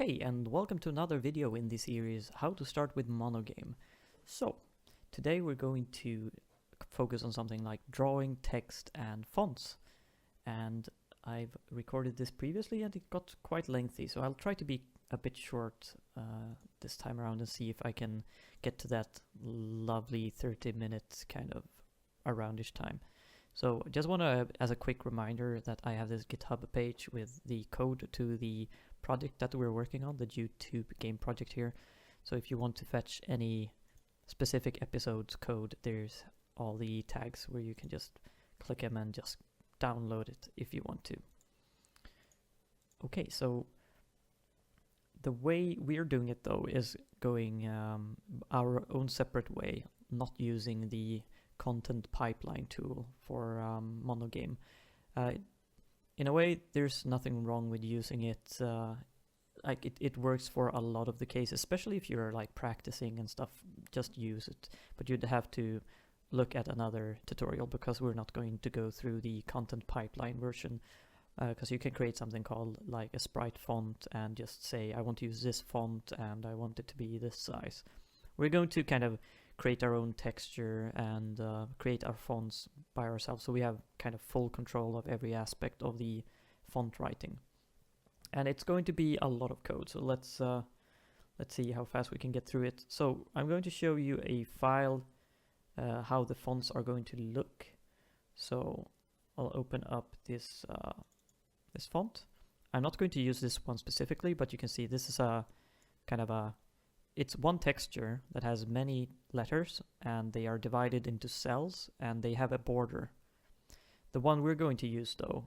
Hey, and welcome to another video in this series, How to Start with Monogame. So, today we're going to focus on something like drawing, text, and fonts. And I've recorded this previously and it got quite lengthy, so I'll try to be a bit short this time around and see if I can get to that lovely 30 minutes kind of aroundish time. So just want to, as a quick reminder, that I have this GitHub page with the code to the project that we're working on, the YouTube game project here. So if you want to fetch any specific episodes code, there's all the tags where you can just click them and just download it if you want to. Okay, so the way we're doing it though is going our own separate way, not using the content pipeline tool for Monogame. In a way, there's nothing wrong with using it. It works for a lot of the cases, especially if you're like practicing and stuff. Just use it, but you'd have to look at another tutorial because we're not going to go through the content pipeline version. Because you can create something called like a sprite font and just say I want to use this font and I want it to be this size. We're going to kind of create our own texture and create our fonts by ourselves, so we have kind of full control of every aspect of the font writing. And it's going to be a lot of code, so let's see how fast we can get through it. So I'm going to show you a file how the fonts are going to look. So I'll open up this this font. I'm not going to use this one specifically, but you can see this is a kind of it's one texture that has many letters and they are divided into cells and they have a border. The one we're going to use though,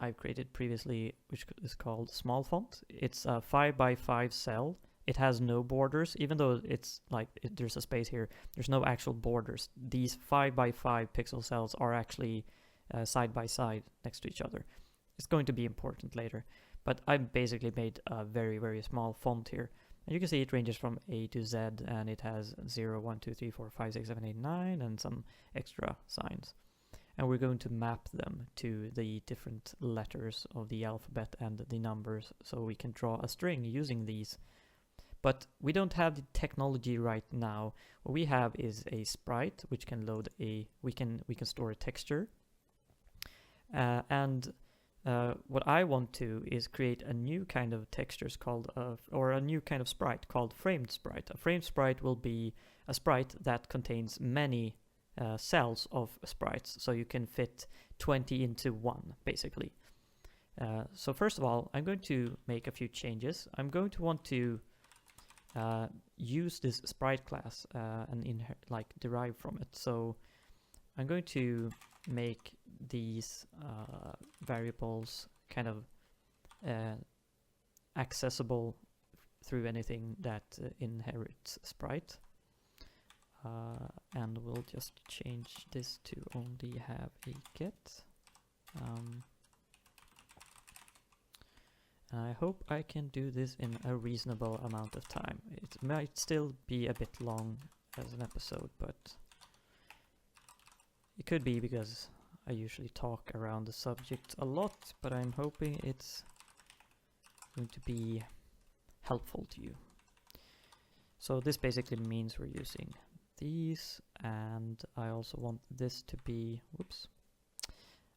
I've created previously, which is called small font. It's a 5x5 cell. It has no borders, even though it's like there's a space here. There's no actual borders. These 5x5 pixel cells are actually side by side next to each other. It's going to be important later, but I've basically made a very, very small font here. And you can see it ranges from A to Z, and it has 0, 1, 2, 3, 4, 5, 6, 7, 8, 9, and some extra signs. And we're going to map them to the different letters of the alphabet and the numbers, so we can draw a string using these. But we don't have the technology right now. What we have is a sprite, which can load we can store a texture. What I want to is create a new kind of textures called, or a new kind of sprite called FramedSprite. A FramedSprite will be a sprite that contains many cells of sprites, so you can fit 20 into one, basically. So first of all, I'm going to make a few changes. I'm going to want to use this sprite class and derive from it. So I'm going to make these variables kind of accessible through anything that inherits sprite. And we'll just change this to only have a get. And I hope I can do this in a reasonable amount of time. It might still be a bit long as an episode, but it could be because I usually talk around the subject a lot, but I'm hoping it's going to be helpful to you. So this basically means we're using these, and I also want this to be, whoops,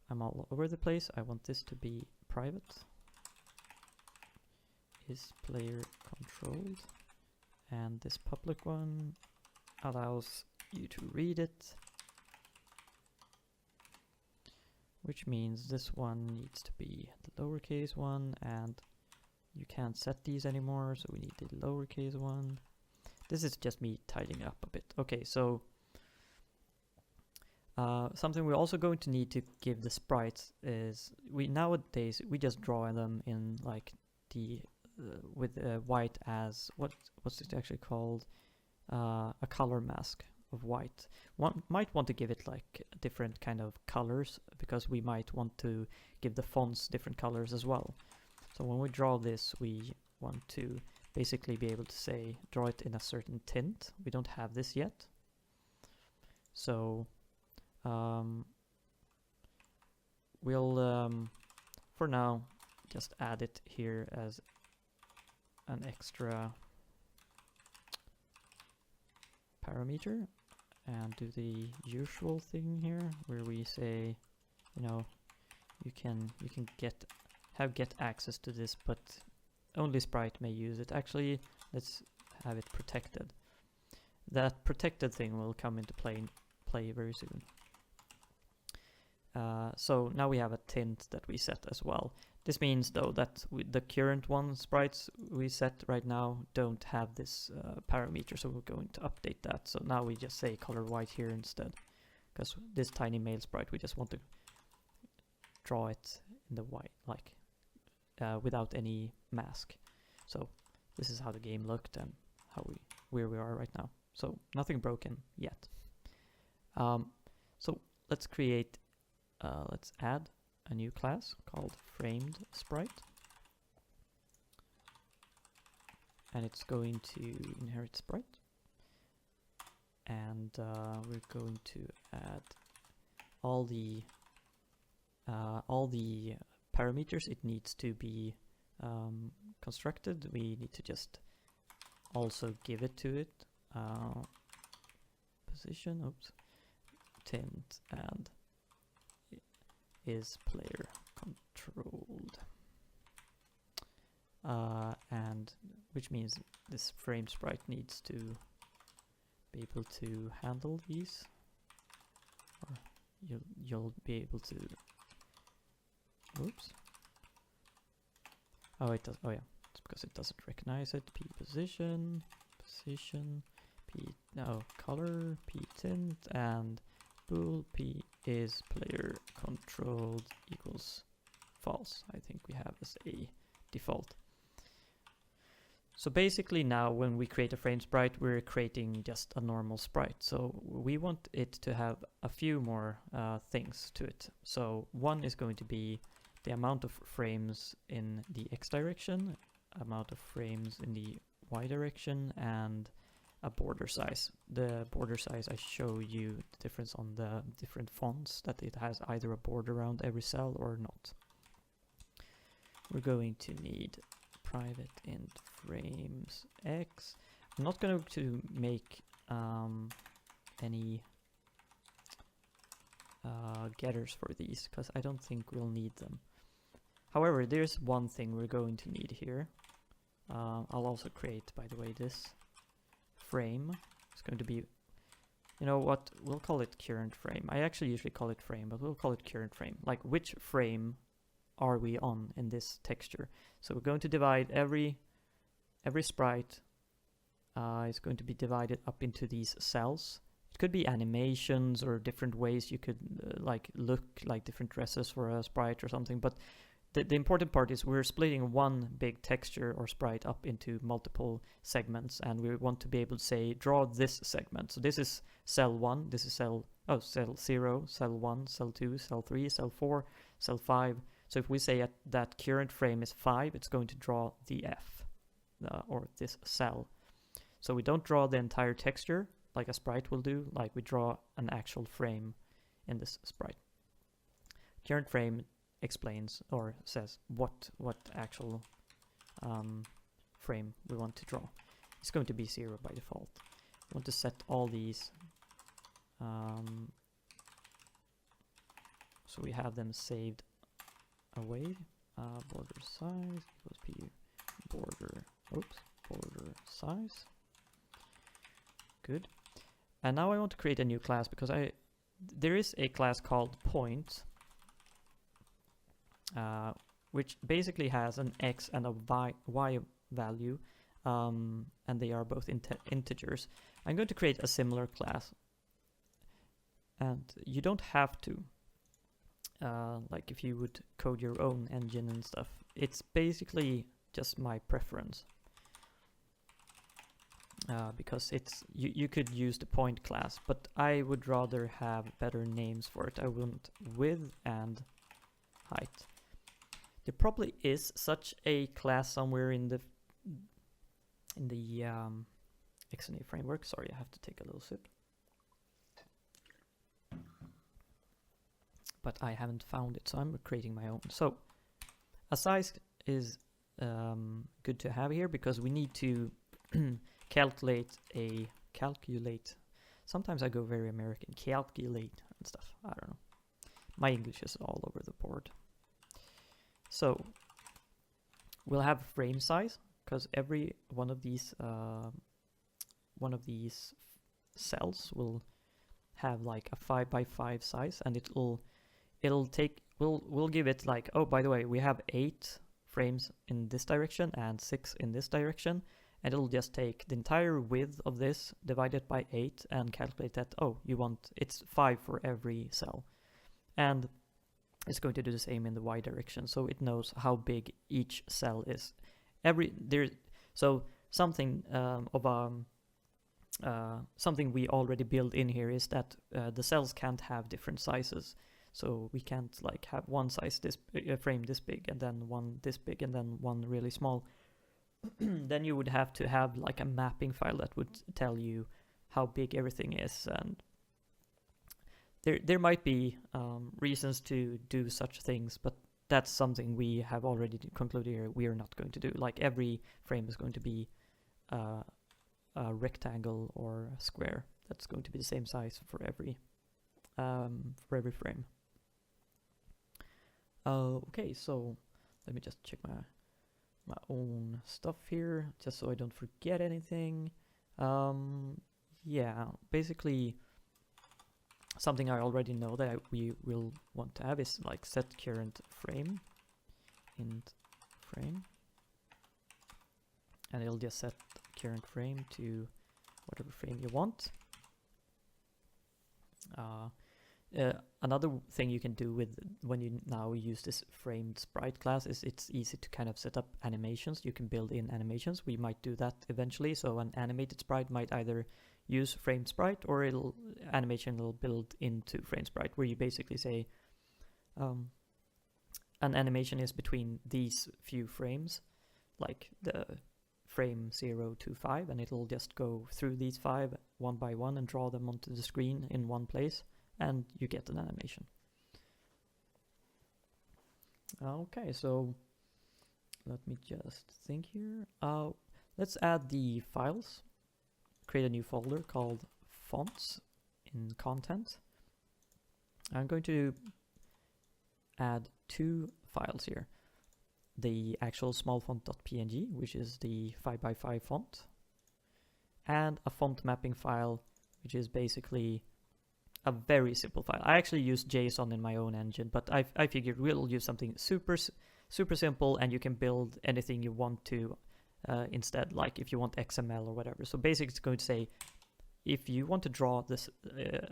I'm all over the place. I want this to be private, is player controlled, and this public one allows you to read it, which means this one needs to be the lowercase one, and you can't set these anymore, so we need the lowercase one. This is just me tidying up a bit. Okay, so something we're also going to need to give the sprites is nowadays we just draw them in like the with white as what's it actually called, a color mask of white. One might want to give it like different kind of colors because we might want to give the fonts different colors as well. So when we draw this, we want to basically be able to say draw it in a certain tint. We don't have this yet, so we'll for now just add it here as an extra parameter and do the usual thing here where we say, you know, you can get access to this, but only Sprite may use it. Actually, let's have it protected. That protected thing will come into play very soon. So now we have a tint that we set as well. This means though that the current sprites we set right now don't have this parameter, so we're going to update that. So now we just say color white here instead, because this tiny male sprite, we just want to draw it in the white, like without any mask. So this is how the game looked and where we are right now. So nothing broken yet. So let's create, let's add a new class called FramedSprite, and it's going to inherit sprite, and we're going to add all the parameters it needs to be constructed. We need to just also give it to it position, oops, tint, and is player controlled, and which means this FramedSprite needs to be able to handle these, or you'll be able to, oops, oh it does, oh yeah, it's because it doesn't recognize it. P position, P no color, P tint, and bool P is player controlled equals false. I think we have as a default. So basically now when we create a FramedSprite, we're creating just a normal sprite. So we want it to have a few more things to it. So one is going to be the amount of frames in the X direction, amount of frames in the Y direction, and a border size. The border size, I show you the difference on the different fonts, that it has either a border around every cell or not. We're going to need private int frames X. I'm not going to make any getters for these, because I don't think we'll need them. However, there's one thing we're going to need here. I'll also create, by the way, this frame. It's going to be, you know what, we'll call it current frame. I actually usually call it frame, but we'll call it current frame. Like, which frame are we on in this texture? So we're going to divide every sprite is going to be divided up into these cells. It could be animations or different ways you could like look like different dresses for a sprite or something, but the important part is we're splitting one big texture or sprite up into multiple segments, and we want to be able to say, draw this segment. So this is cell 1, this is cell 0, cell 1, cell 2, cell 3, cell 4, cell 5. So if we say that current frame is 5, it's going to draw the F, or this cell. So we don't draw the entire texture like a sprite will do, like we draw an actual frame in this sprite. Current frame explains or says what actual frame we want to draw. It's going to be 0 by default. We want to set all these so we have them saved away. Border size equals p border size. Good. And now I want to create a new class, because there is a class called point, which basically has an x and a y value, and they are both integers. I'm going to create a similar class, and you don't have to, like if you would code your own engine and stuff. It's basically just my preference, because it's you could use the point class, but I would rather have better names for it. I want width and height. There probably is such a class somewhere in the XNA framework. Sorry, I have to take a little sip. But I haven't found it, so I'm creating my own. So a size is good to have here, because we need to calculate. Sometimes I go very American. Calculate and stuff. I don't know. My English is all over the board. So we'll have frame size, because every one of these cells will have like a 5 by 5 size, and we'll give it like, oh, by the way, we have 8 frames in this direction and 6 in this direction, and it'll just take the entire width of this, divide it by 8, and calculate that, oh, it's 5 for every cell. And it's going to do the same in the y direction, so it knows how big each cell is. Something we already built in here is that the cells can't have different sizes. So we can't like have one size frame this big, and then one this big, and then one really small. Then you would have to have like a mapping file that would tell you how big everything is, and there might be reasons to do such things, but that's something we have already concluded here we are not going to do. Like every frame is going to be a rectangle or a square that's going to be the same size for every frame. Okay, so let me just check my own stuff here, just so I don't forget anything. Yeah, basically something I already know that we will want to have is like set current frame int frame, and it'll just set current frame to whatever frame you want. Another thing you can do when you now use this FramedSprite class is it's easy to kind of set up animations. You can build in animations. We might do that eventually. So an animated sprite might either use FramedSprite, or animation will build into FramedSprite, where you basically say an animation is between these few frames, like the frame 0 to 5, and it'll just go through these 5 one by one and draw them onto the screen in one place, and you get an animation. Okay, so let me just think here. Let's add the files. Create a new folder called fonts in content. I'm going to add 2 files here. The actual smallfont.png, which is the 5 by 5 font, and a font mapping file, which is basically a very simple file. I actually use JSON in my own engine, but I figured we'll use something super simple, and you can build anything you want to instead, like if you want XML or whatever. So basically it's going to say, if you want to draw this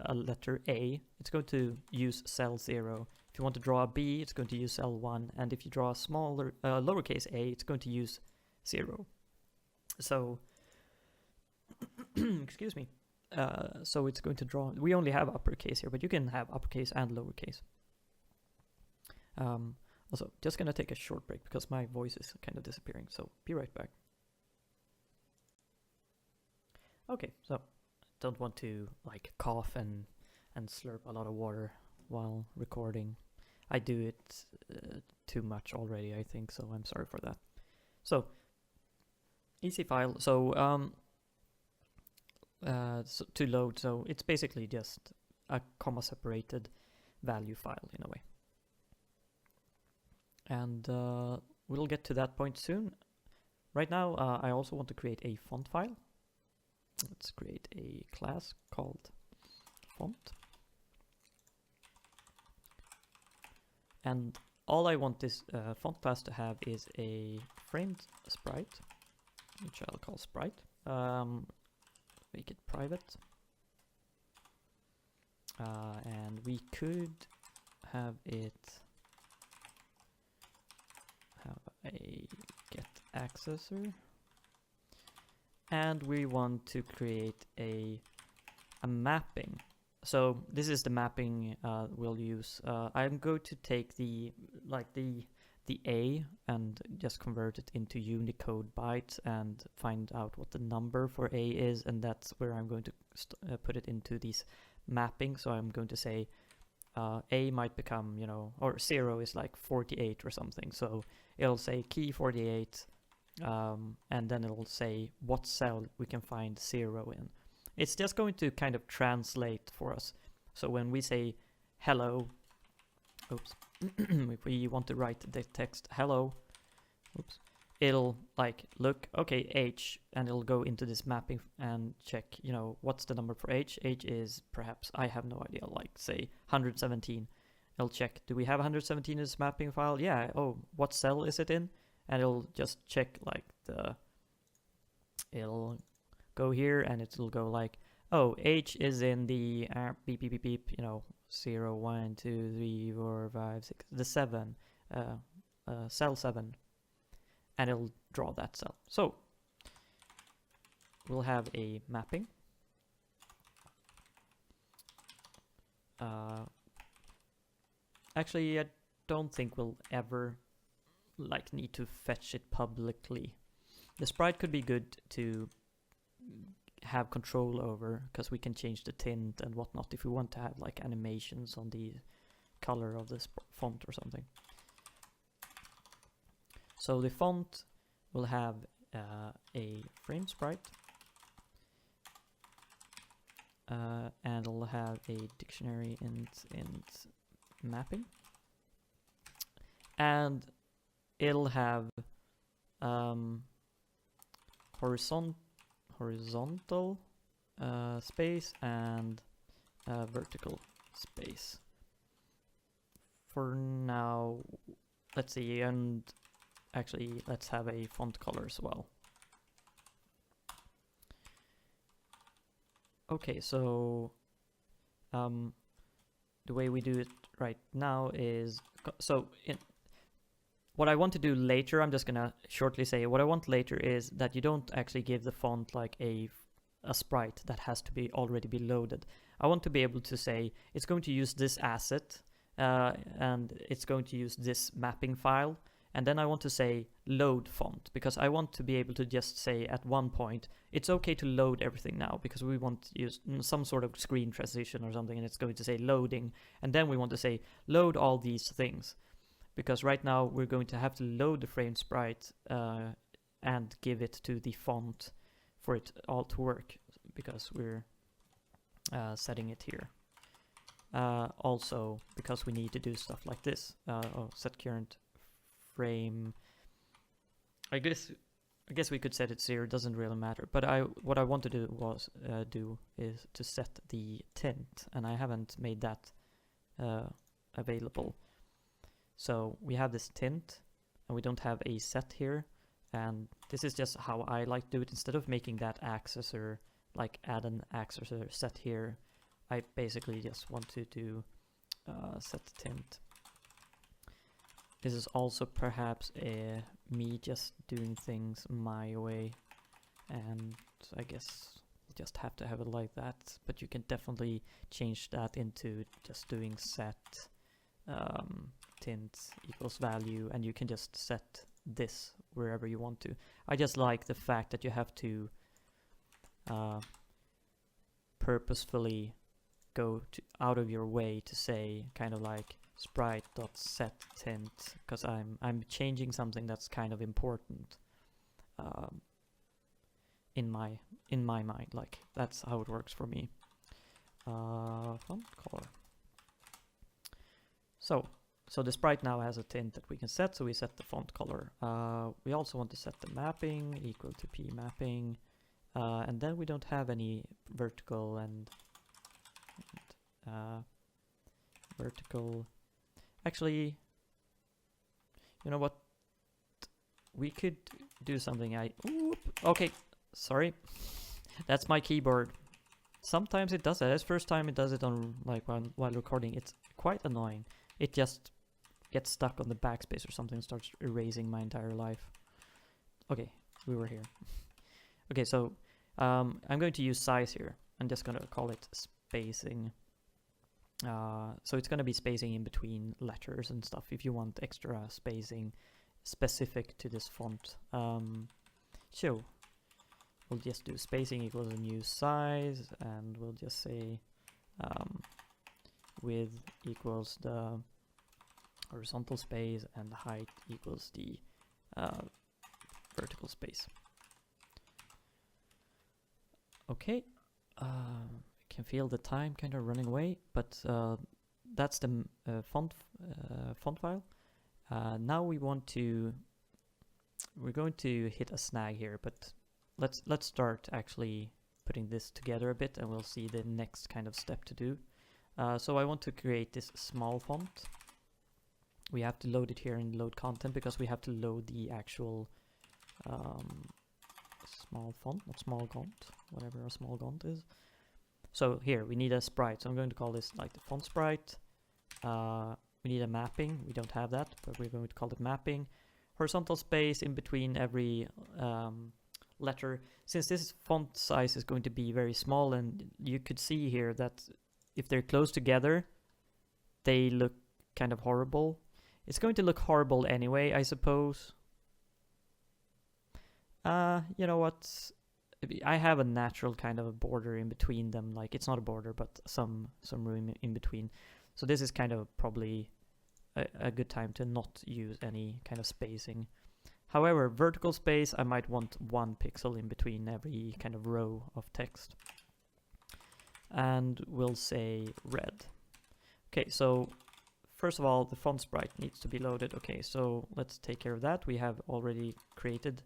a letter A, it's going to use cell 0. If you want to draw a B, it's going to use cell 1, and if you draw a smaller lowercase a, it's going to use 0. So excuse me. So it's going to draw. We only have uppercase here, but you can have uppercase and lowercase. Also, just gonna take a short break because my voice is kind of disappearing. So be right back. Okay, so don't want to like cough and slurp a lot of water while recording. I do it too much already, I think, so I'm sorry for that. So easy file. So to load, so it's basically just a comma separated value file in a way. And we'll get to that point soon. Right now I also want to create a font file. Let's create a class called font. And all I want this font class to have is a FramedSprite, which I'll call sprite. Make it private. And we could have it have a get accessor. And we want to create a mapping. So this is the mapping we'll use. I'm going to take the A and just convert it into Unicode bytes and find out what the number for A is, and that's where I'm going to put it into these mapping. So I'm going to say A might become, you know, or 0 is like 48 or something. So it'll say key 48, and then it'll say what cell we can find 0 in. It's just going to kind of translate for us. So when we say hello, oops, if we want to write the text hello, oops, it'll like look, okay, H, and it'll go into this mapping and check, you know, what's the number for H. H is perhaps, I have no idea, like say 117. It'll check, do we have 117 in this mapping file? Yeah. Oh, what cell is it in? And it'll just check like it'll go here and it'll go like, oh, H is in the beep beep beep beep, you know, 0, 1, 2, 3, 4, 5, 6, the 7, cell 7, and it'll draw that cell. So we'll have a mapping. Actually, I don't think we'll ever like need to fetch it publicly. The sprite could be good to have control over, because we can change the tint and whatnot if we want to have like animations on the color of this font or something. So the font will have a FramedSprite, and it'll have a dictionary int mapping, and it'll have horizontal space and vertical space. For now, let's see, and actually let's have a font color as well. Okay, so the way we do it right now is, so what I want to do later, I'm just gonna shortly say, what I want later is that you don't actually give the font like a sprite that has to be already be loaded. I want to be able to say it's going to use this asset, and it's going to use this mapping file, and then I want to say load font, because I want to be able to just say at one point, it's okay to load everything now, because we want to use some sort of screen transition or something, and it's going to say loading, and then we want to say load all these things. Because right now we're going to have to load the FramedSprite and give it to the font for it all to work, because we're setting it here. Also, because we need to do stuff like this. Set current frame. I guess we could set it 0. It doesn't really matter. But what I want to do is to set the tint, and I haven't made that available. So we have this tint, and we don't have a set here, and this is just how I like to do it. Instead of making that accessor, like add an accessor set here, I basically just want to do set tint. This is also perhaps me just doing things my way, and I guess you just have to have it like that, but you can definitely change that into just doing set tint equals value, and you can just set this wherever you want to. I just like the fact that you have to purposefully go out of your way to say kind of like sprite.setTint, because I'm changing something that's kind of important in my mind. Like, that's how it works for me. Font color. So the sprite now has a tint that we can set, so we set the font color. We also want to set the mapping equal to p mapping, and then we don't have any vertical and vertical. Actually, you know what? We could do something. Okay, sorry. That's my keyboard. Sometimes it does that. That's the first time it does it on like while recording. It's quite annoying. It just gets stuck on the backspace or something and starts erasing my entire life. Okay, we were here. Okay, so I'm going to use size here. I'm just going to call it spacing. So it's going to be spacing in between letters and stuff if you want extra spacing specific to this font. So we'll just do spacing equals a new size, and we'll just say width equals the horizontal space, and the height equals the vertical space. Okay, can feel the time kind of running away, but that's the font file. Now we're going to hit a snag here, but let's start actually putting this together a bit, and we'll see the next kind of step to do. So I want to create this small font. We have to load it here in load content because we have to load the actual small font, not small font, whatever a small font is. So here we need a sprite, so I'm going to call this like the font sprite. We need a mapping, we don't have that, but we're going to call it mapping. Horizontal space in between every letter. Since this font size is going to be very small, and you could see here that if they're close together, they look kind of horrible. It's going to look horrible anyway, I suppose. You know what? I have a natural kind of a border in between them. Like, it's not a border, but some room in between. So this is kind of probably a good time to not use any kind of spacing. However, vertical space, I might want 1 pixel in between every kind of row of text. And we'll say red. Okay, so first of all, the font sprite needs to be loaded. Okay, so let's take care of that. We have already created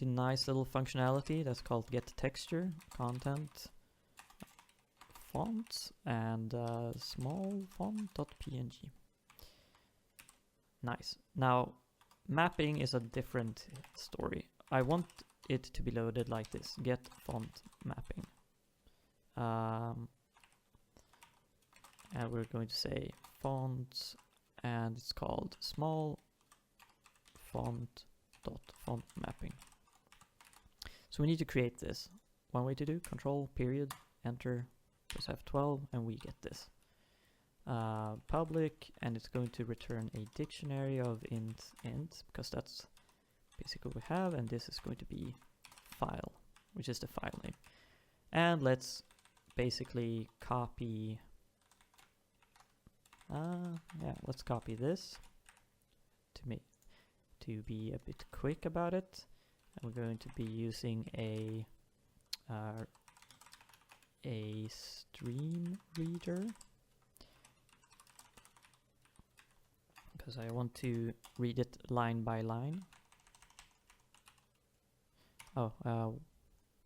nice little functionality that's called get texture, content, fonts, and small font.png. Nice. Now, mapping is a different story. I want it to be loaded like this, get font mapping. And we're going to say fonts, and it's called small font.font mapping. So we need to create this. One way to do, control period, enter, press F12, and we get this. Public, and it's going to return a dictionary of int, because that's basically what we have, and this is going to be file, which is the file name. And let's basically copy, let's copy this to be a bit quick about it. And we're going to be using a stream reader, because I want to read it line by line. Oh,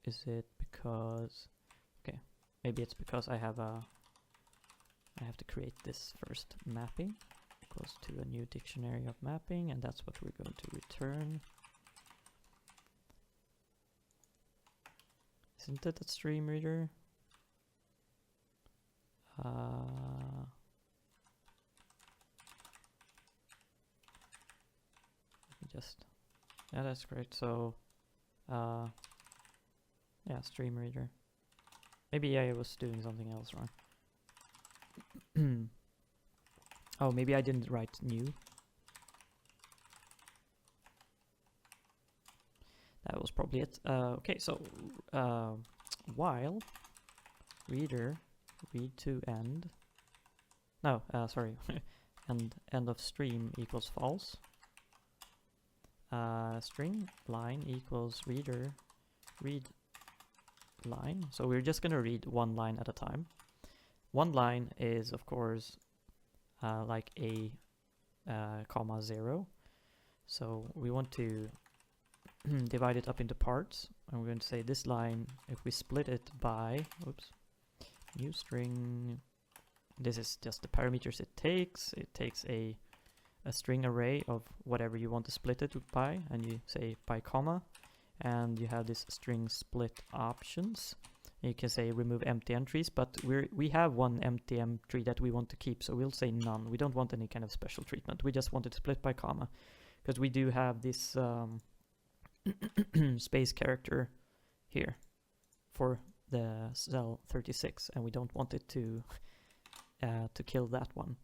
is it because, okay, maybe it's because I have to create this first mapping equals to a new dictionary of mapping, and that's what we're going to return. Isn't it a stream reader? Yeah, that's great. So, yeah, stream reader. Maybe I was doing something else wrong. Oh, maybe I didn't write new. That was probably it. Okay, so while reader read to end. No, sorry. And end of stream equals false. String line equals reader read line. So we're just gonna read one line at a time. One line is, of course, like a comma 0. So we want to divide it up into parts, and we're going to say this line, if we split it by, oops, new string, this is just the parameters it takes a string array of whatever you want to split it by, and you say by comma, and you have this string split options. You can say remove empty entries, but we have one empty entry that we want to keep, so we'll say none. We don't want any kind of special treatment. We just want it split by comma, because we do have this space character here for the cell 36, and we don't want it to kill that one.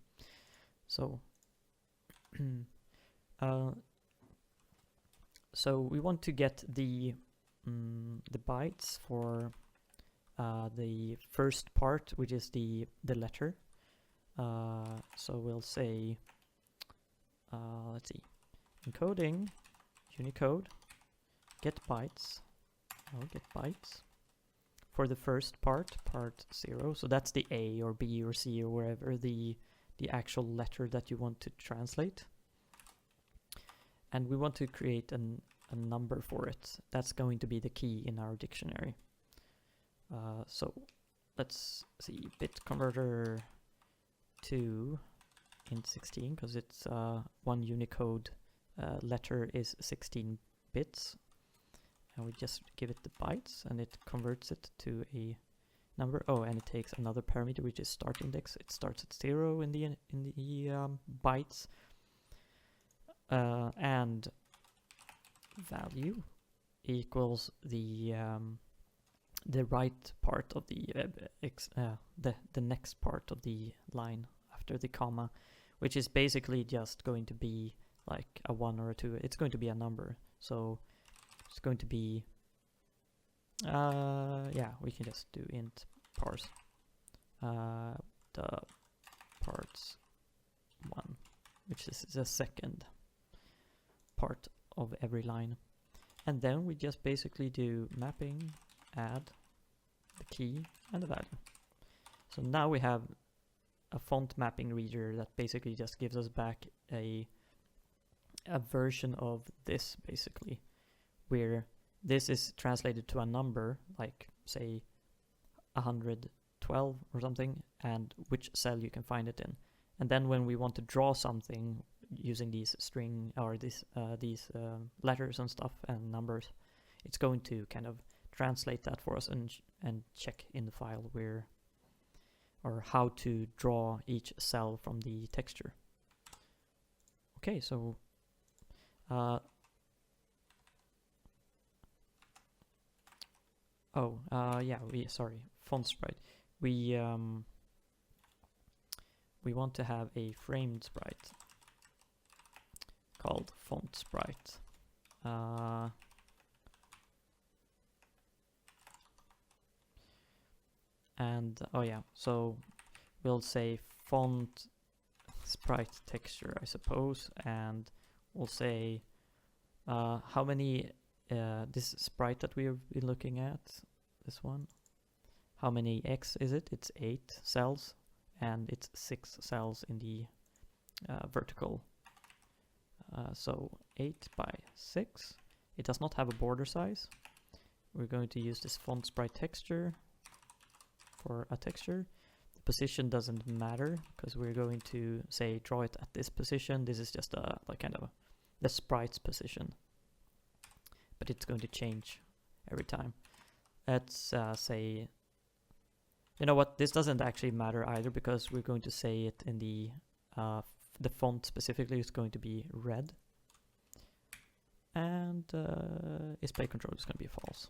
So so we want to get the bytes for the first part, which is the letter. So we'll say, let's see, encoding Unicode get bytes. Get bytes for the first part 0. So that's the A or B or C or wherever the actual letter that you want to translate. And we want to create a number for it. That's going to be the key in our dictionary. So let's see, bit converter to int 16, because it's one Unicode letter is 16 bits. And we just give it the bytes, and it converts it to a number. Oh, and it takes another parameter, which is start index. It starts at 0 in the bytes, and value equals the right part of the next part of the line after the comma, which is basically just going to be like a 1 or a 2. It's going to be a number. So it's going to be, yeah, we can just do int parse the parts 1, which is the second part of every line. And then we just basically do mapping, add the key and the value. So now we have a font mapping reader that basically just gives us back a version of this, basically, where this is translated to a number, like say 112 or something, and which cell you can find it in. And then when we want to draw something using these string or these letters and stuff and numbers, it's going to kind of translate that for us and check in the file where or how to draw each cell from the texture. Okay, so yeah, FramedSprite. We want to have a FramedSprite called FramedSprite. And oh yeah, so we'll say font sprite texture, I suppose, and we'll say how many this sprite that we've been looking at, this one, how many X is it? It's 8 cells, and it's 6 cells in the vertical. So 8 by 6. It does not have a border size. We're going to use this font sprite texture for a texture. The position doesn't matter because we're going to say draw it at this position. This is just a like kind of the sprite's position, but it's going to change every time. Let's say, you know what, this doesn't actually matter either, because we're going to say it in the font specifically is going to be red, and display control is going to be false.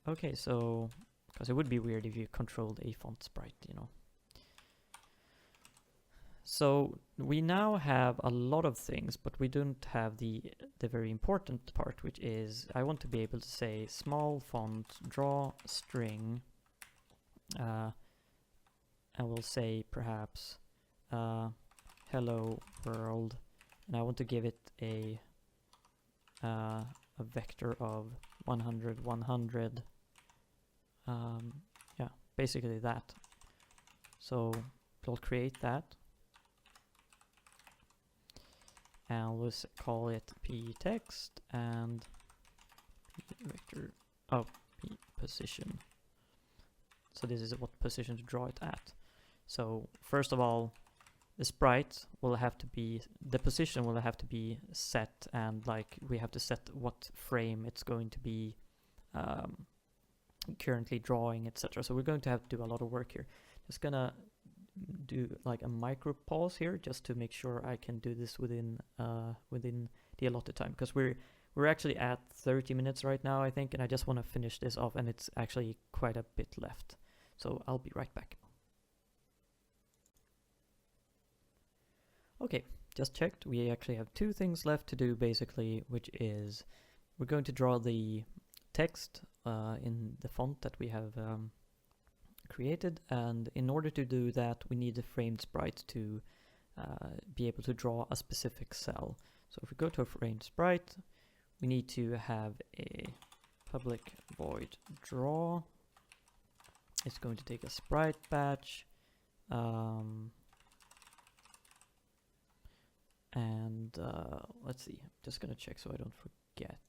Okay, so because it would be weird if you controlled a font sprite, you know. So we now have a lot of things, but we don't have the very important part, which is I want to be able to say small font draw string. I will say perhaps hello world, and I want to give it a vector of 100, 100. Yeah, basically that. So we'll create that, and we'll call it ptext and vector, p position. So this is what position to draw it at. So first of all, the sprite will have to be, the position will have to be set, and like we have to set what frame it's going to be currently drawing, etc. So we're going to have to do a lot of work here. Just gonna do like a micro pause here just to make sure I can do this within the allotted time, because we're actually at 30 minutes right now, I think, and I just want to finish this off, and it's actually quite a bit left. So I'll be right back. Okay, just checked. We actually have 2 things left to do basically, which is we're going to draw the text in the font that we have created, and in order to do that we need the FramedSprite to be able to draw a specific cell. So if we go to a FramedSprite, we need to have a public void draw. It's going to take a sprite batch, and let's see, I'm just gonna check so I don't forget.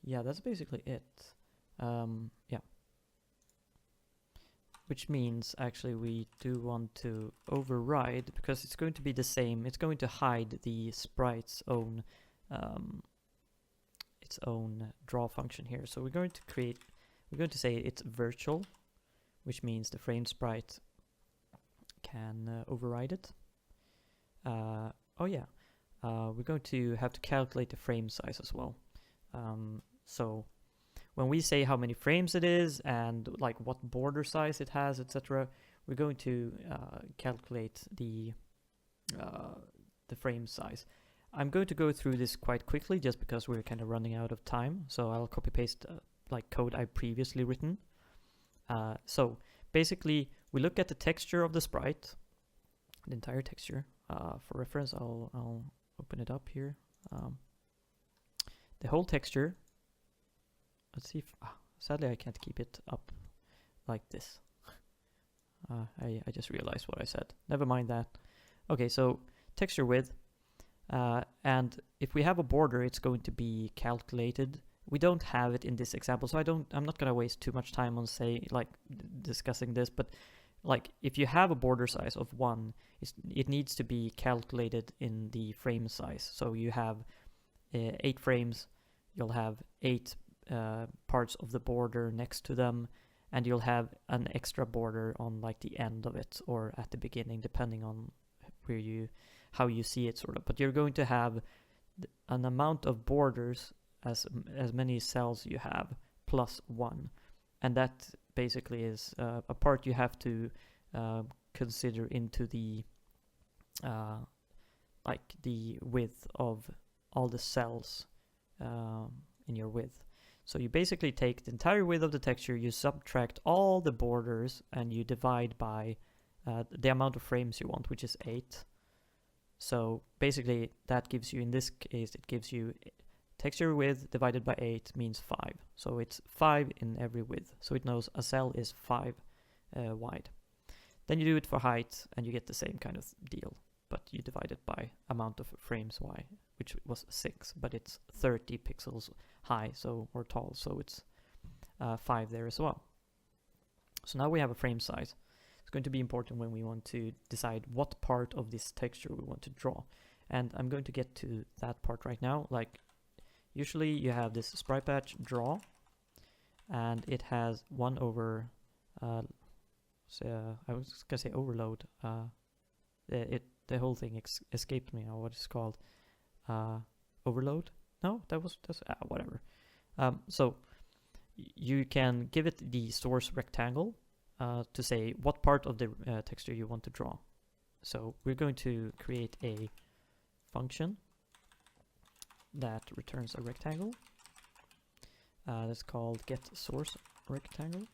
Yeah, that's basically it. Yeah. Which means actually we do want to override, because it's going to be the same, it's going to hide the sprite's own draw function here. So we're going to say it's virtual, which means the FramedSprite can override it. Oh yeah, we're going to have to calculate the frame size as well. So when we say how many frames it is and like what border size it has, etc., we're going to calculate the frame size. I'm going to go through this quite quickly just because we're kind of running out of time. So I'll copy paste like code I've previously written. So basically we look at the texture of the sprite, the entire texture. For reference, I'll open it up here. The whole texture. Let's see if, sadly I can't keep it up like this. I just realized what I said. Never mind that. Okay, so texture width, and if we have a border, it's going to be calculated. We don't have it in this example, so I'm not gonna waste too much time on discussing this, but like if you have a border size of 1, it needs to be calculated in the frame size. So you have 8 frames, you'll have 8 parts of the border next to them, and you'll have an extra border on like the end of it or at the beginning, depending on how you see it, sort of. But you're going to have an amount of borders as many cells you have plus 1, and that basically is a part you have to consider into the like the width of all the cells in your width. So you basically take the entire width of the texture, you subtract all the borders, and you divide by the amount of frames you want, which is 8. So basically that gives you, in this case, it gives you texture width divided by 8 means 5. So it's 5 in every width. So it knows a cell is 5 wide. Then you do it for height and you get the same kind of deal, but you divide it by amount of frames y, which was 6, but it's 30 pixels high, so or tall, so it's 5 there as well. So now we have a frame size. It's going to be important when we want to decide what part of this texture we want to draw, and I'm going to get to that part right now. Like usually you have this sprite batch draw, and it has 1 over I was gonna say overload. The whole thing escaped me now. What it's called? Overload? No, that's whatever. So you can give it the source rectangle to say what part of the texture you want to draw. So we're going to create a function that returns a rectangle. That's called getSourceRectangle.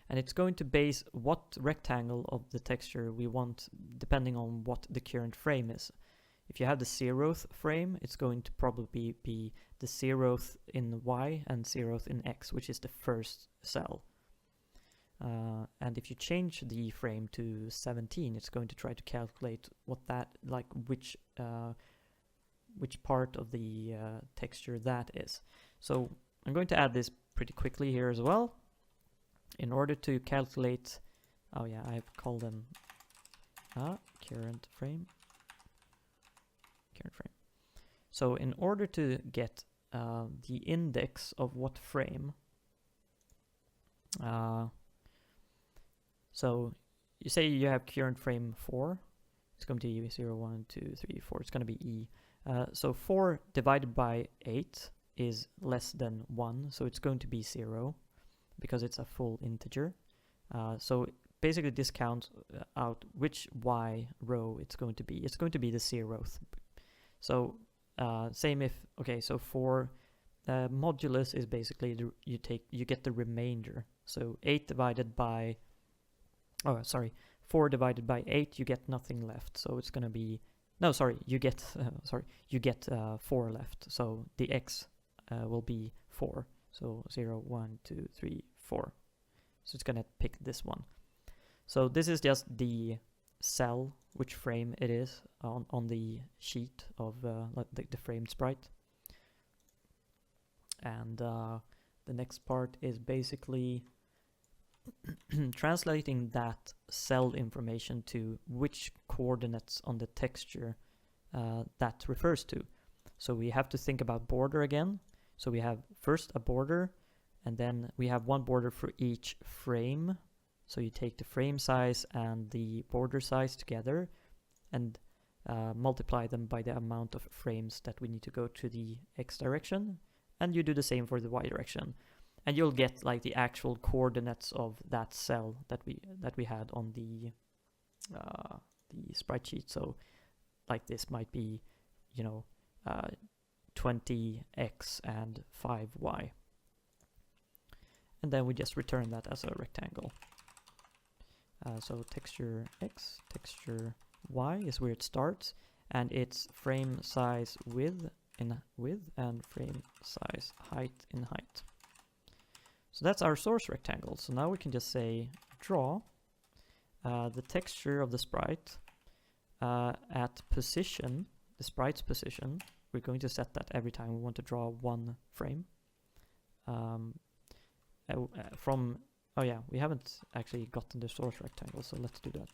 And it's going to base what rectangle of the texture we want depending on what the current frame is. If you have the 0th frame, it's going to probably be the 0th in Y and 0th in X, which is the first cell. And if you change the frame to 17, it's going to try to calculate what that, like which part of the texture that is. So I'm going to add this pretty quickly here as well. In order to calculate, oh yeah, I've called them current frame. So in order to get the index of what frame, so you say you have current frame 4, it's going to be 0, 1, 2, 3, 4, it's going to be E. So 4 divided by 8 is less than 1, so it's going to be 0. Because it's a full integer. So basically this counts out which Y row it's going to be. It's going to be the 0th. So same if, okay, so for modulus is basically you get the remainder. So 8 divided by, oh sorry, 4 divided by 8, you get nothing left. So it's gonna be, no, sorry, you get 4 left. So the x will be 4. So 0, 1, 2, 3, 4. So it's gonna pick this one. So this is just the cell, which frame it is on the sheet of the framed sprite. And the next part is basically translating that cell information to which coordinates on the texture that refers to. So we have to think about border again. So we have first a border, and then we have one border for each frame. So you take the frame size and the border size together and multiply them by the amount of frames that we need to go to the x direction, and you do the same for the y direction, and you'll get like the actual coordinates of that cell that we had on the sprite sheet. So like this might be, you know, 20x and 5y, and then we just return that as a rectangle. So texture x, texture y is where it starts, and it's frame size width in width and frame size height in height. So that's our source rectangle. So now we can just say draw the texture of the sprite at position, the sprite's position. We're going to set that every time we want to draw one frame. From, oh yeah, we haven't actually gotten the source rectangle, so let's do that.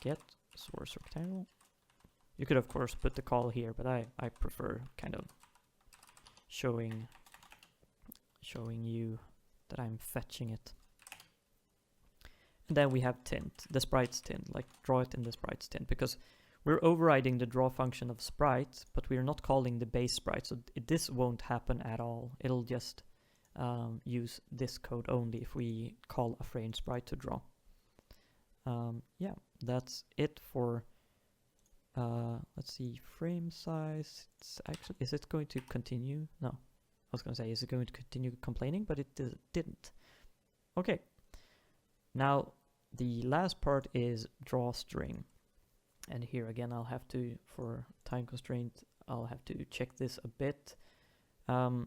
Get source rectangle. You could of course put the call here, but I prefer kind of showing you that I'm fetching it. And then we have tint, the sprite's tint, like draw it in the sprite's tint, because we're overriding the draw function of sprite, but we're not calling the base sprite, so this won't happen at all. It'll just use this code only if we call a framed sprite to draw. Yeah, that's it for, let's see, frame size. It's actually, is it going to continue? No, I was going to say, is it going to continue complaining? But it didn't. Okay, now the last part is draw string. And here again, I'll have to, for time constraint, I'll have to check this a bit.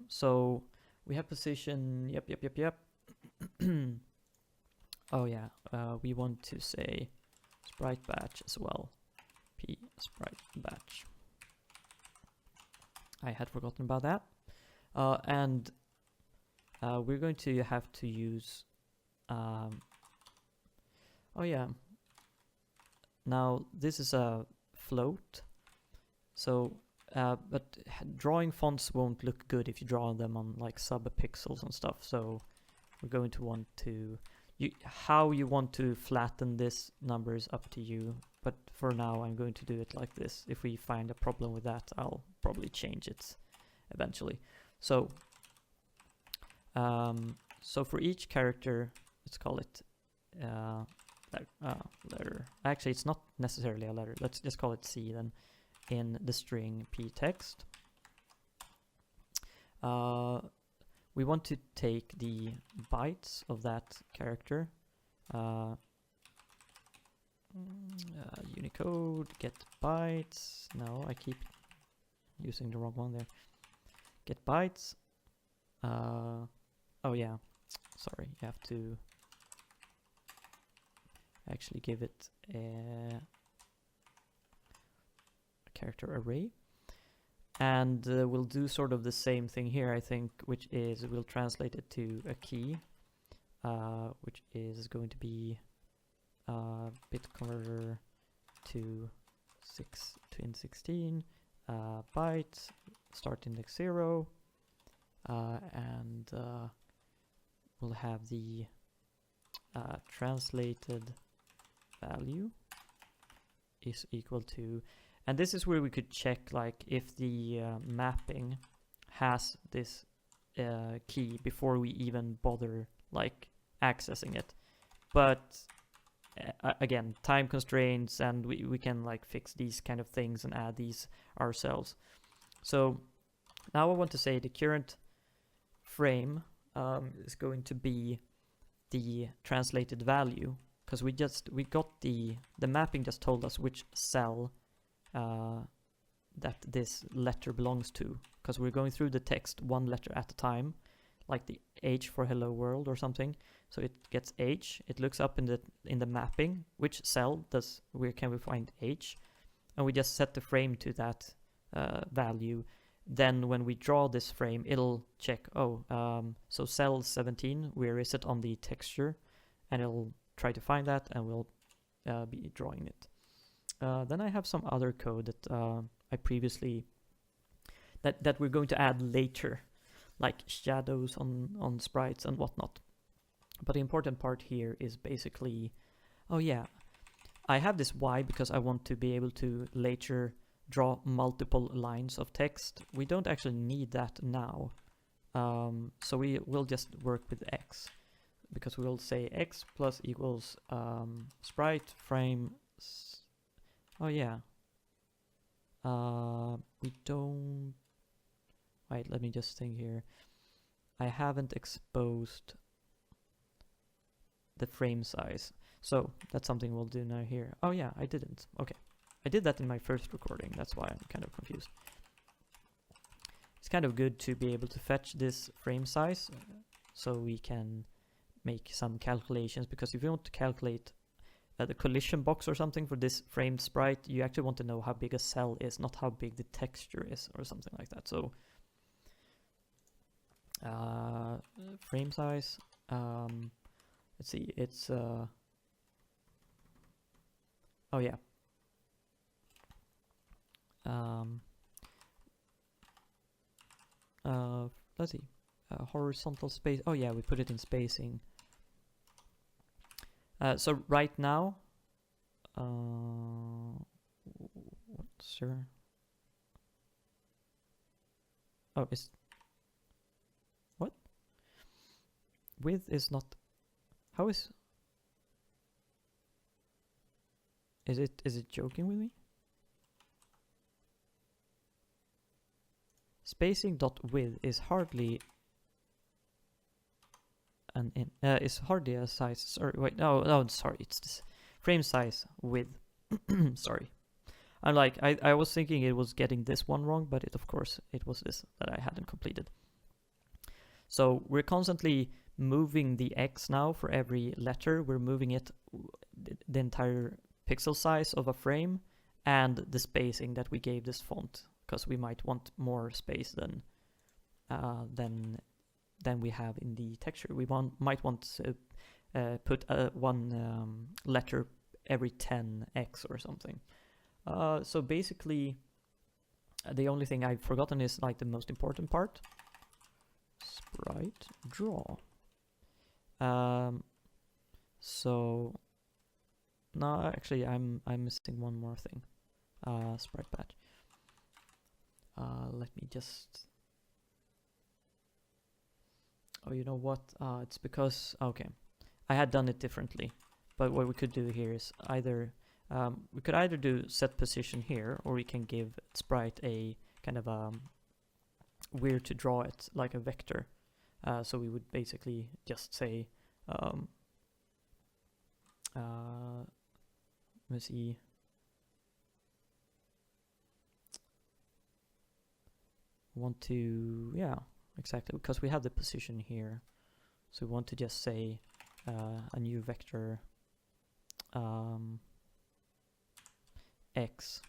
So we have position, yep. Oh yeah, we want to say sprite batch as well. P sprite batch. I had forgotten about that. And we're going to have to use, oh yeah, now this is a float, so but drawing fonts won't look good if you draw them on like sub-pixels and stuff, so we're going to want to, how you want to flatten this number is up to you, but for now I'm going to do it like this. If we find a problem with that, I'll probably change it eventually. So so for each character, let's call it letter. Actually, it's not necessarily a letter. Let's just call it C then, in the string p text. We want to take the bytes of that character. Unicode get bytes. No, I keep using the wrong one there. Get bytes. Oh yeah, sorry, you have to actually give it a character array, and we'll do sort of the same thing here, I think, which is we'll translate it to a key, which is going to be bit converter to int16 bytes, start index 0, and we'll have the translated value is equal to, and this is where we could check like if the mapping has this key before we even bother like accessing it. But again, time constraints, and we can like fix these kind of things and add these ourselves. So now I want to say the current frame is going to be the translated value, because we got the mapping just told us which cell that this letter belongs to, because we're going through the text one letter at a time, like the H for hello world or something. So it gets H, it looks up in the mapping, which cell where can we find H, and we just set the frame to that value. Then when we draw this frame, it'll check, so cell 17, where is it on the texture, and it'll try to find that, and we'll be drawing it. Then I have some other code that I previously that we're going to add later, like shadows on sprites and whatnot. But the important part here is basically, I have this Y because I want to be able to later draw multiple lines of text. We don't actually need that now, so we will just work with X, because we'll say X plus equals sprite frame. We don't. Wait, let me just think here. I haven't exposed the frame size, so that's something we'll do now here. Oh yeah, I didn't. Okay, I did that in my first recording. That's why I'm kind of confused. It's kind of good to be able to fetch this frame size so we can make some calculations, because if you want to calculate the collision box or something for this framed sprite, you actually want to know how big a cell is, not how big the texture is or something like that. So frame size, let's see, it's let's see, horizontal space. Oh yeah, we put it in spacing. So right now, sure. Oh, is what? Width is not. How is it joking with me? Spacing.width is hardly is hardly a size. Sorry, wait, no, sorry, it's this frame size width. Sorry, I'm like, I was thinking it was getting this one wrong, but of course it was this that I hadn't completed. So we're constantly moving the X now for every letter. We're moving it the entire pixel size of a frame and the spacing that we gave this font, because we might want more space than we have in the texture. We might want to put one letter every 10x or something. So basically, the only thing I've forgotten is like the most important part. Sprite draw. So no, actually, I'm missing one more thing. Sprite batch. Let me just. Oh, you know what? It's because, okay, I had done it differently. But what we could do here is either, we could either do set position here, or we can give Sprite a kind of where to draw it, like a vector. So we would basically just say, let me see. Want to, yeah. Exactly, because we have the position here, so we want to just say a new vector x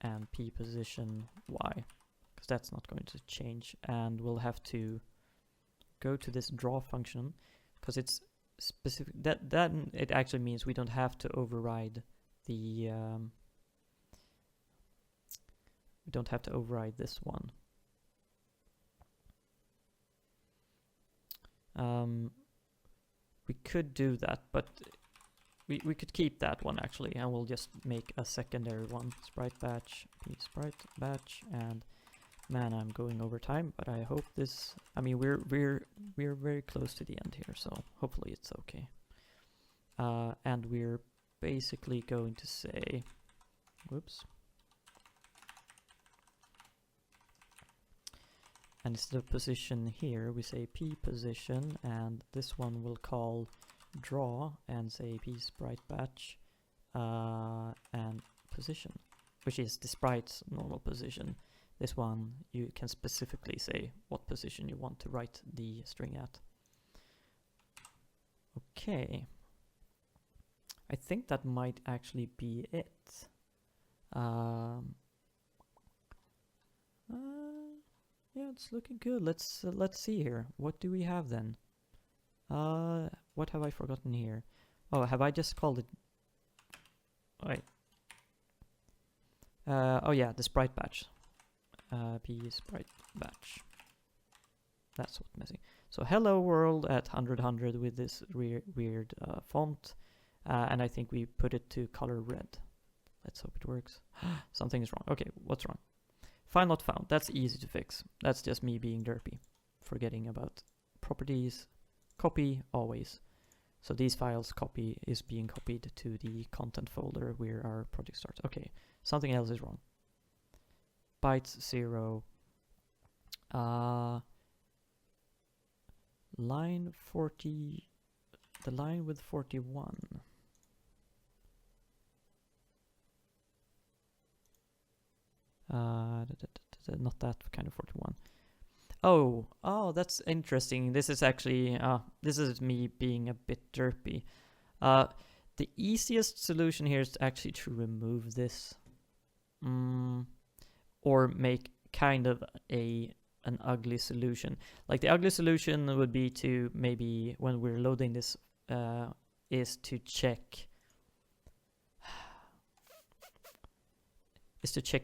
and p position y, because that's not going to change, and we'll have to go to this draw function, because it's specific. That it actually means we don't have to override the we don't have to override this one. We could do that, but we could keep that one actually, and we'll just make a secondary one, sprite batch, sprite batch, and man, I'm going over time, but I hope this. I mean, we're very close to the end here, so hopefully it's okay. and we're basically going to say, whoops, and it's the position here. We say p position, and this one will call draw and say p sprite batch and position, which is the sprite's normal position. This one you can specifically say what position you want to write the string at. Okay, I think that might actually be it. Yeah, it's looking good. Let's see here. What do we have then? What have I forgotten here? Oh, have I just called it? Wait. Oh yeah, the sprite batch. P sprite batch. That's what's missing. So hello world at 100 with this weird font, and I think we put it to color red. Let's hope it works. Something is wrong. Okay, what's wrong? File not found. That's easy to fix. That's just me being derpy, forgetting about properties. Copy always. So these files is being copied to the content folder where our project starts. Okay, something else is wrong. Bytes 0. Line 40. The line with 41. Not that kind of 41. Oh, that's interesting. This is actually, this is me being a bit derpy. The easiest solution here is actually to remove this. Or make kind of an ugly solution. Like the ugly solution would be to maybe, when we're loading this, is to check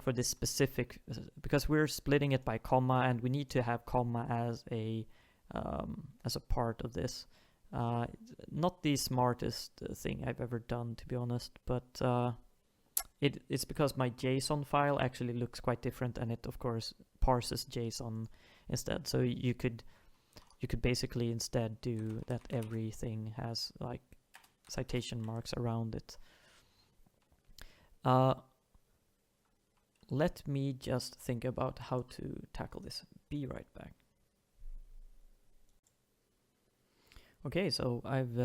for this specific, because we're splitting it by comma, and we need to have comma as a part of this. Not the smartest thing I've ever done, to be honest, but it's because my JSON file actually looks quite different, and it of course parses JSON instead. So you could basically instead do that everything has like citation marks around it. Let me just think about how to tackle this. Be right back. Okay, so I've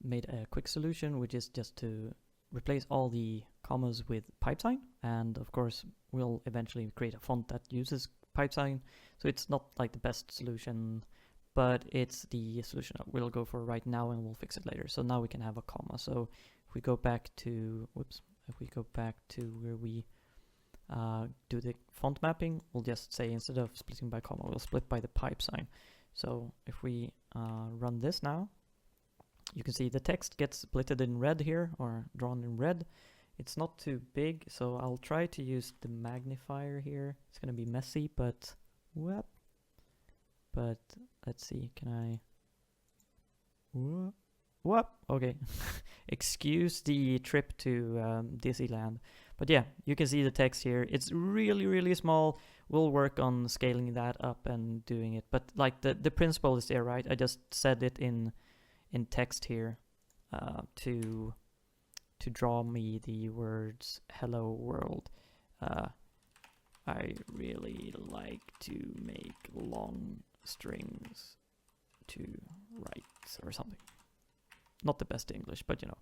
made a quick solution, which is just to replace all the commas with pipe sign, and of course we'll eventually create a font that uses pipe sign. So it's not like the best solution, but it's the solution that we'll go for right now, and we'll fix it later. So now we can have a comma. So if we go back to, where we do the font mapping, we'll just say instead of splitting by comma, we'll split by the pipe sign. So if we run this now, you can see the text gets splitted in red here, or drawn in red. It's not too big, so I'll try to use the magnifier here. It's gonna be messy, but let's see, can I? Okay. Excuse the trip to Disneyland. But yeah, you can see the text here. It's really, really small. We'll work on scaling that up and doing it. But like the principle is there, right? I just said it in text here to draw me the words hello world. I really like to make long strings to write or something. Not the best English, but you know.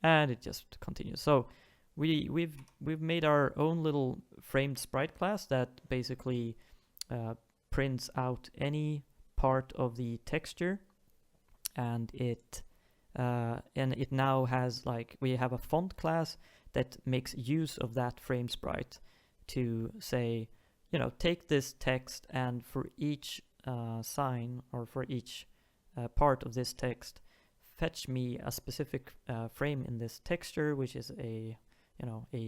And it just continues. So we've made our own little FramedSprite class that basically prints out any part of the texture, and it now has, like, we have a font class that makes use of that FramedSprite to say, you know, take this text, and for each sign, or for each part of this text, fetch me a specific frame in this texture, which is a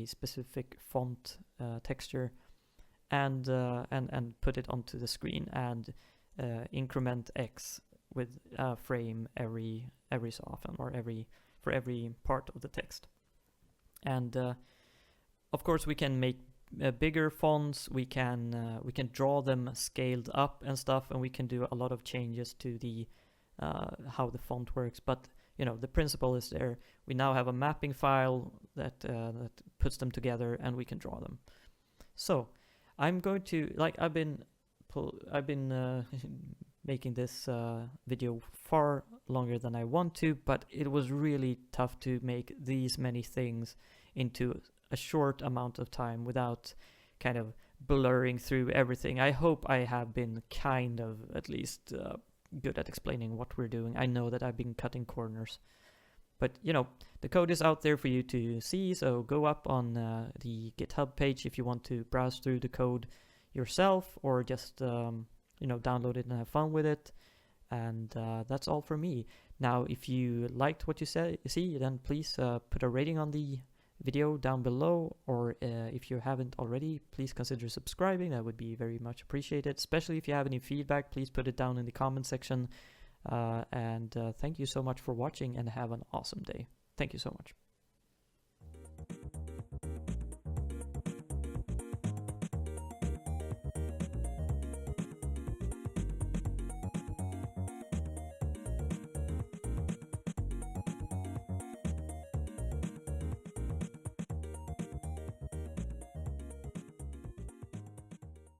specific font texture, and put it onto the screen, and increment X with a frame every so often, or for every part of the text. And of course we can make bigger fonts, we can draw them scaled up and stuff, and we can do a lot of changes to the how the font works, but you know, the principle is there. We now have a mapping file that that puts them together, and we can draw them. So I'm going to, like, I've been making this video far longer than I want to, but it was really tough to make these many things into a short amount of time without kind of blurring through everything. I hope I have been kind of at least good at explaining what we're doing. I know that I've been cutting corners, but you know, the code is out there for you to see, so go up on the GitHub page if you want to browse through the code yourself, or just you know, download it and have fun with it. And that's all for me. Now, if you liked what you see, then please put a rating on the video down below, or if you haven't already, please consider subscribing. That would be very much appreciated. Especially if you have any feedback, please put it down in the comment section. And thank you so much for watching, and have an awesome day. Thank you so much.